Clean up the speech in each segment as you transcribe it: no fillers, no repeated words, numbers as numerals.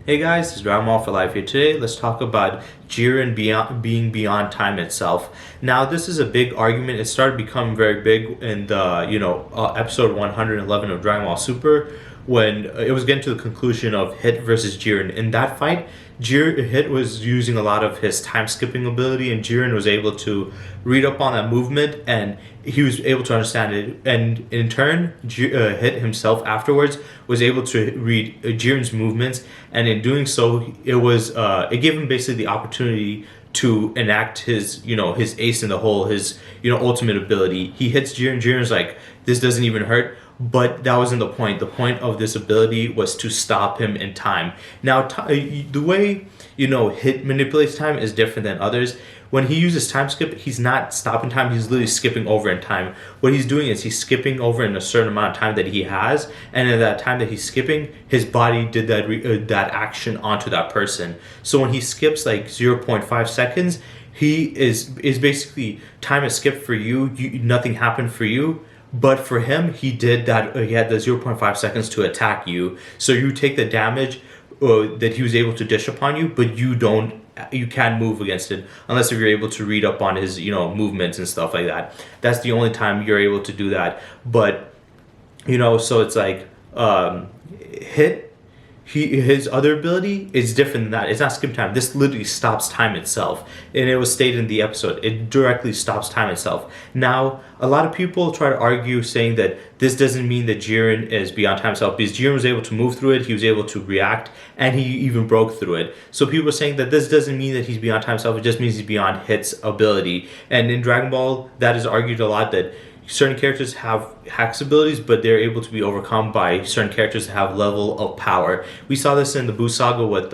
Hey guys, this is Dragon Ball for Life here. Today, let's talk about Jiren being beyond time itself. Now, this is a big argument. It started becoming very big in the episode 111 of Dragon Ball Super when it was getting to the conclusion of Hit versus Jiren. In that fight, Hit was using a lot of his time skipping ability, and Jiren was able to read up on that movement, and he was able to understand it. And in turn, Hit himself afterwards was able to read Jiren's movements, and in doing so, it gave him basically the opportunity to enact his ace in the hole, his ultimate ability. He hits Jiren. Jiren's like, this doesn't even hurt. But that wasn't the point. The point of this ability was to stop him in time. Now, the way Hit manipulates time is different than others. When he uses time skip, he's not stopping time. He's literally skipping over in time. What he's doing is he's skipping over in a certain amount of time that he has, and in that time that he's skipping, his body did that action onto that person. So when he skips like 0.5 seconds, he is basically time is skipped for you. Nothing happened for you. But for him, he did that. He had the 0.5 seconds to attack you. So you take the damage that he was able to dish upon you, but you don't. You can't move against it unless if you're able to read up on his movements and stuff like that. That's the only time you're able to do that. But so it's like Hit. His other ability is different than that. It's not skip time. This literally stops time itself. And it was stated in the episode. It directly stops time itself. Now, a lot of people try to argue saying that this doesn't mean that Jiren is beyond time itself, because Jiren was able to move through it, he was able to react, and he even broke through it. So people are saying that this doesn't mean that he's beyond time itself, it just means he's beyond Hit's ability. And in Dragon Ball, that is argued a lot, that certain characters have hacks abilities, but they're able to be overcome by certain characters that have level of power. We saw this in the Buu saga with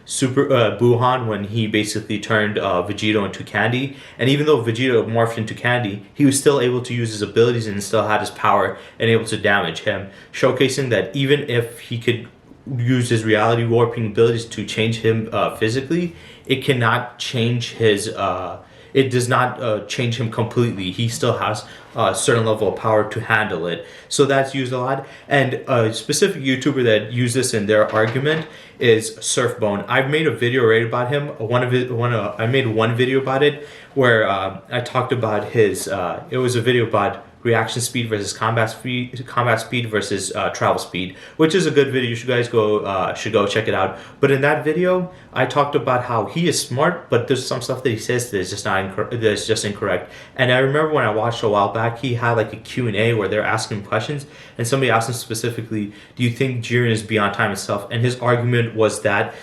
Super Buhan, when he basically turned Vegito into candy. And even though Vegito morphed into candy, he was still able to use his abilities and still had his power and able to damage him, showcasing that even if he could use his reality warping abilities to change him physically, it cannot change his it does not change him completely. He still has a certain level of power to handle it. So that's used a lot. And a specific YouTuber that used this in their argument is Surfbone. I've made a video already about him. I made one video about it where I talked about his. It was a video about reaction speed versus combat speed versus travel speed, which is a good video. You guys should go check it out. But in that video, I talked about how he is smart, but there's some stuff that he says that is just incorrect. And I remember when I watched a while back, he had like a Q&A where they're asking him questions, and somebody asked him specifically, "Do you think Jiren is beyond time itself?" And his argument was that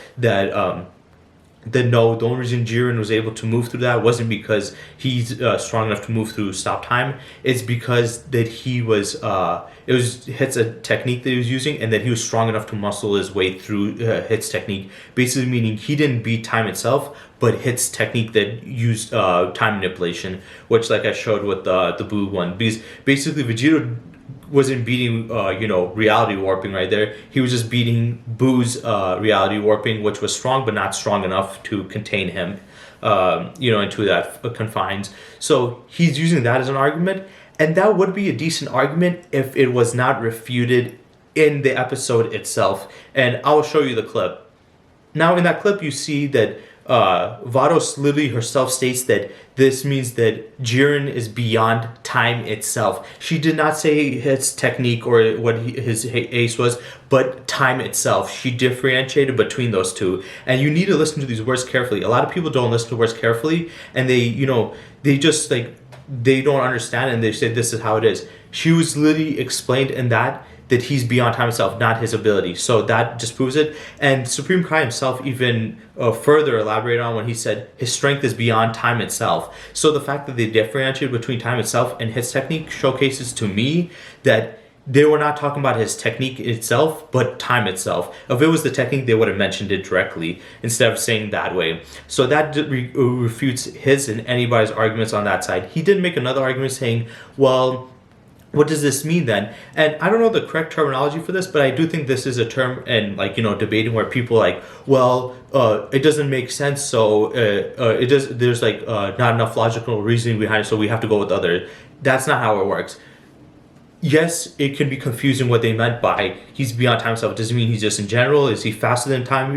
no, the only reason Jiren was able to move through that wasn't because he's strong enough to move through stop time. It's because that he was it was Hit's a technique that he was using, and that he was strong enough to muscle his way through Hit's technique. Basically meaning he didn't beat time itself, but Hit's technique that used time manipulation, which like I showed with the Buu one. Because basically Vegeta wasn't beating reality warping right there. He was just beating Boo's reality warping, which was strong but not strong enough to contain him into that confines. So he's using that as an argument, and that would be a decent argument if it was not refuted in the episode itself. And I will show you the clip. Now in that clip you see that Vados literally herself states that this means that Jiren is beyond time itself. She did not say his technique or what his ace was, but time itself. She differentiated between those two. And you need to listen to these words carefully. A lot of people don't listen to words carefully, and they just like, they don't understand, and they say this is how it is. She was literally explained in that he's beyond time itself, not his ability. So that just proves it. And Supreme Kai himself even further elaborated on when he said his strength is beyond time itself. So the fact that they differentiate between time itself and his technique showcases to me that they were not talking about his technique itself, but time itself. If it was the technique, they would have mentioned it directly instead of saying that way. So that refutes his and anybody's arguments on that side. He did make another argument saying, well, what does this mean then? And I don't know the correct terminology for this, but I do think this is a term and debating where people like, well, it doesn't make sense, so it does. There's not enough logical reasoning behind it, so we have to go with other. That's not how it works. yes, it can be confusing what they meant by he's beyond time itself. It doesn't mean he's just in general. Is he faster than time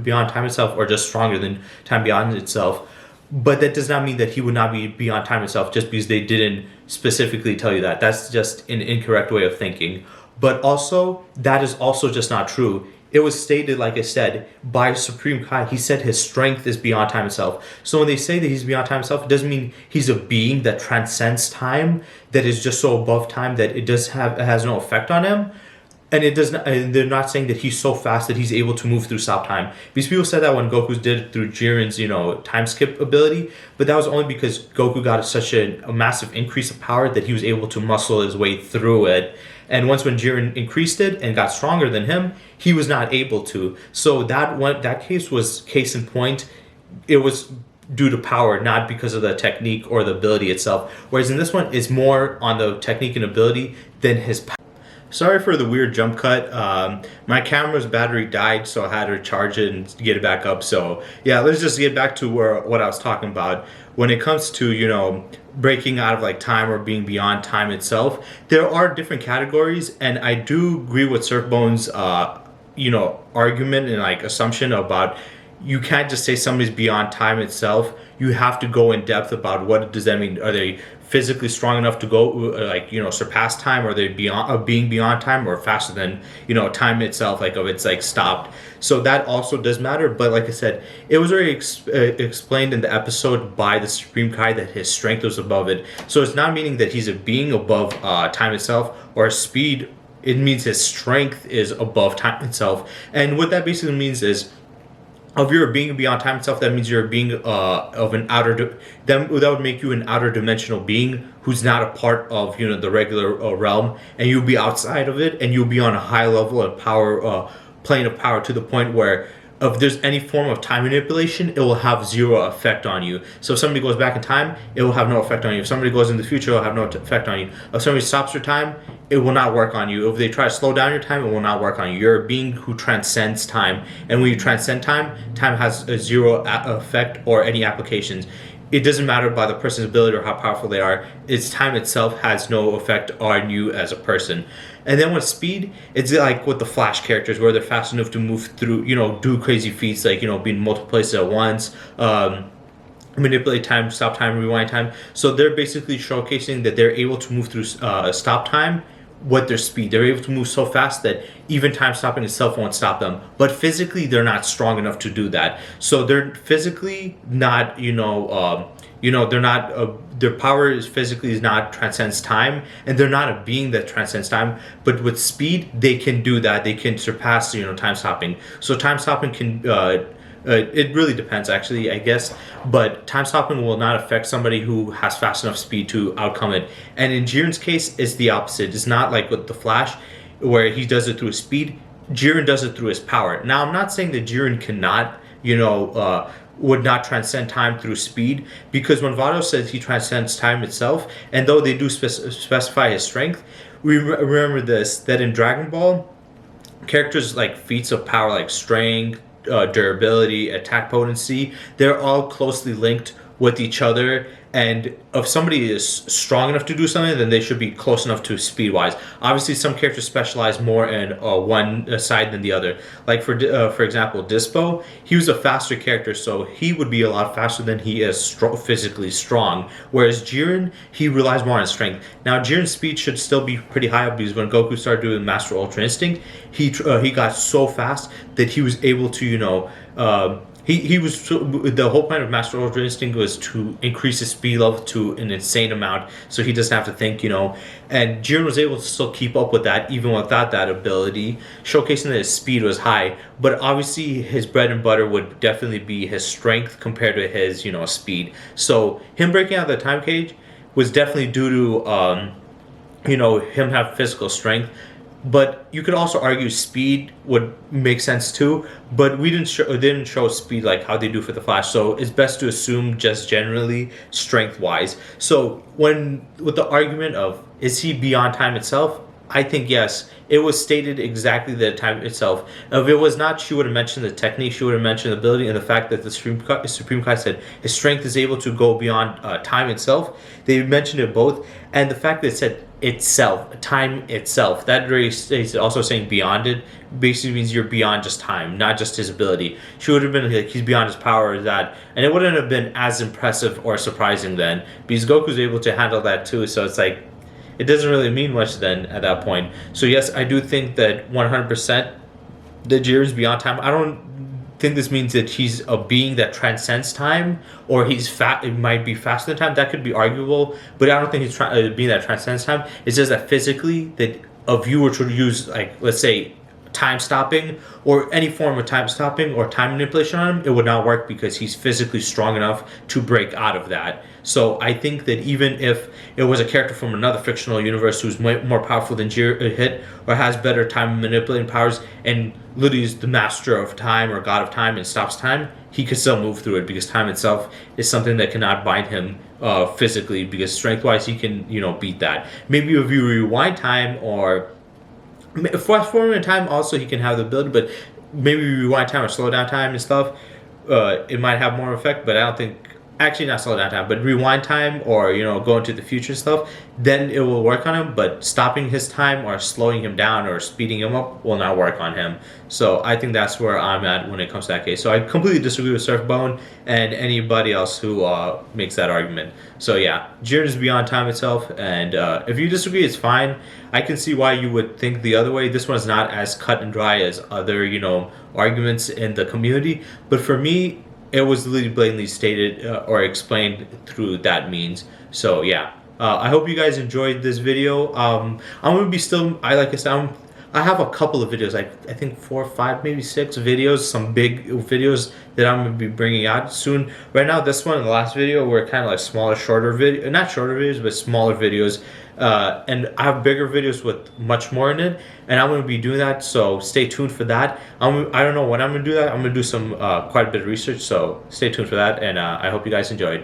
beyond time itself, or just stronger than time beyond itself? But that does not mean that he would not be beyond time itself just because they didn't specifically tell you that. That's just an incorrect way of thinking. But also, that is also just not true. It was stated, like I said, by Supreme Kai. He said his strength is beyond time itself. So when they say that he's beyond time itself, it doesn't mean he's a being that transcends time, that is just so above time that it has no effect on him. And it does not. And they're not saying that he's so fast that he's able to move through stop time. Because people said that when Goku did it through Jiren's, time skip ability, but that was only because Goku got such a massive increase of power that he was able to muscle his way through it. And once when Jiren increased it and got stronger than him, he was not able to. So that case was case in point. It was due to power, not because of the technique or the ability itself. Whereas in this one, it's more on the technique and ability than his power. Sorry for the weird jump cut. My camera's battery died, so I had to charge it and get it back up. So yeah, let's just get back to what I was talking about. When it comes to, breaking out of like time or being beyond time itself, there are different categories, and I do agree with Surfbone's, argument and like assumption about you can't just say somebody's beyond time itself. You have to go in depth about what does that mean. Are they physically strong enough to go surpass time, or are they being beyond time, or faster than time itself, like if it's like stopped. So that also does matter. But like I said, it was already explained in the episode by the Supreme Kai that his strength was above it. So it's not meaning that he's a being above time itself or speed. It means his strength is above time itself. And what that basically means is, if you're a being beyond time itself, that means you're a being of an that would make you an outer dimensional being who's not a part of the regular realm, and you'll be outside of it, and you'll be on a high level of power, plane of power, to the point where if there's any form of time manipulation, it will have zero effect on you. So if somebody goes back in time, it will have no effect on you. If somebody goes in the future, it will have no effect on you. If somebody stops your time, it will not work on you. If they try to slow down your time, it will not work on you. You're a being who transcends time. And when you transcend time, time has a zero effect or any applications. It doesn't matter by the person's ability or how powerful they are. It's time itself has no effect on you as a person. And then with speed, it's like with the Flash characters, where they're fast enough to move through, do crazy feats like, be in multiple places at once, manipulate time, stop time, rewind time. So they're basically showcasing that they're able to move through stop time with their speed. They're able to move so fast that even time stopping itself won't stop them. But physically, they're not strong enough to do that. So they're physically not, they're not. Their power is not transcends time, and they're not a being that transcends time. But with speed, they can do that. They can surpass, time stopping. So time stopping can. It really depends, actually, I guess. But time stopping will not affect somebody who has fast enough speed to outcome it. And in Jiren's case, it's the opposite. It's not like with the Flash, where he does it through his speed. Jiren does it through his power. Now, I'm not saying that Jiren cannot, would not transcend time through speed, because when Vado says he transcends time itself, and though they do specify his strength, we remember this, that in Dragon Ball, characters like feats of power like strength, durability, attack potency, they're all closely linked with each other. And if somebody is strong enough to do something, then they should be close enough to speed wise. Obviously, some characters specialize more in one side than the other. Like for example, Dispo, he was a faster character, so he would be a lot faster than he is physically strong. Whereas Jiren, he relies more on strength. Now, Jiren's speed should still be pretty high up, because when Goku started doing Master Ultra Instinct, he got so fast that he was able to, the whole point of Master Ultra Instinct was to increase his speed level to an insane amount, so he doesn't have to think, and Jiren was able to still keep up with that even without that ability, showcasing that his speed was high. But obviously his bread and butter would definitely be his strength compared to his, speed. So him breaking out of the time cage was definitely due to, him have physical strength. But you could also argue speed would make sense too, but we didn't show speed like how they do for the Flash, so it's best to assume just generally strength wise. So with the argument of is he beyond time itself, I think yes. It was stated exactly the time itself. If it was not, she would have mentioned the technique, she would have mentioned the ability, and the fact that the Supreme Kai said his strength is able to go beyond time itself. They mentioned it both, and the fact that it said itself, time itself. That really is also saying beyond it. Basically means you're beyond just time, not just his ability. She would have been like he's beyond his power, that, and it wouldn't have been as impressive or surprising then, because Goku's able to handle that too. So it's like it doesn't really mean much then at that point. So yes, I do think that 100% that Jiren's beyond time. I don't think this means that he's a being that transcends time, or he's fat. It might be faster than time. That could be arguable, but I don't think he's a being that transcends time. It's just that physically, that a viewer should use, like, let's say, time stopping or any form of time stopping or time manipulation on him, it would not work because he's physically strong enough to break out of that. So I think that even if it was a character from another fictional universe who's more powerful than Hit, or has better time manipulating powers, and literally is the master of time or god of time and stops time, he could still move through it because time itself is something that cannot bind him physically, because strength-wise he can, beat that. Maybe if you rewind time or fast forward in time, also he can have the ability, but maybe rewind time or slow down time and stuff, it might have more effect. But I don't think, actually not slow down time, but rewind time, or go into the future stuff, then it will work on him. But stopping his time or slowing him down or speeding him up will not work on him. So I think that's where I'm at when it comes to that case. So I completely disagree with Surfbone and anybody else who makes that argument. So yeah, Jiren is beyond time itself, and if you disagree, it's fine. I can see why you would think the other way. This one's not as cut and dry as other arguments in the community, but for me, it was literally blatantly stated or explained through that means. So yeah, I hope you guys enjoyed this video. I'm gonna be still, like I said, I have a couple of videos, like I think 4 or 5, maybe 6 videos, some big videos that I'm gonna be bringing out soon. Right now, this one and the last video were kind of like smaller, shorter video, not shorter videos, but smaller videos. And I have bigger videos with much more in it, and I'm going to be doing that, so stay tuned for that. I don't know when I'm going to do that. I'm going to do some quite a bit of research, so stay tuned for that, and I hope you guys enjoyed.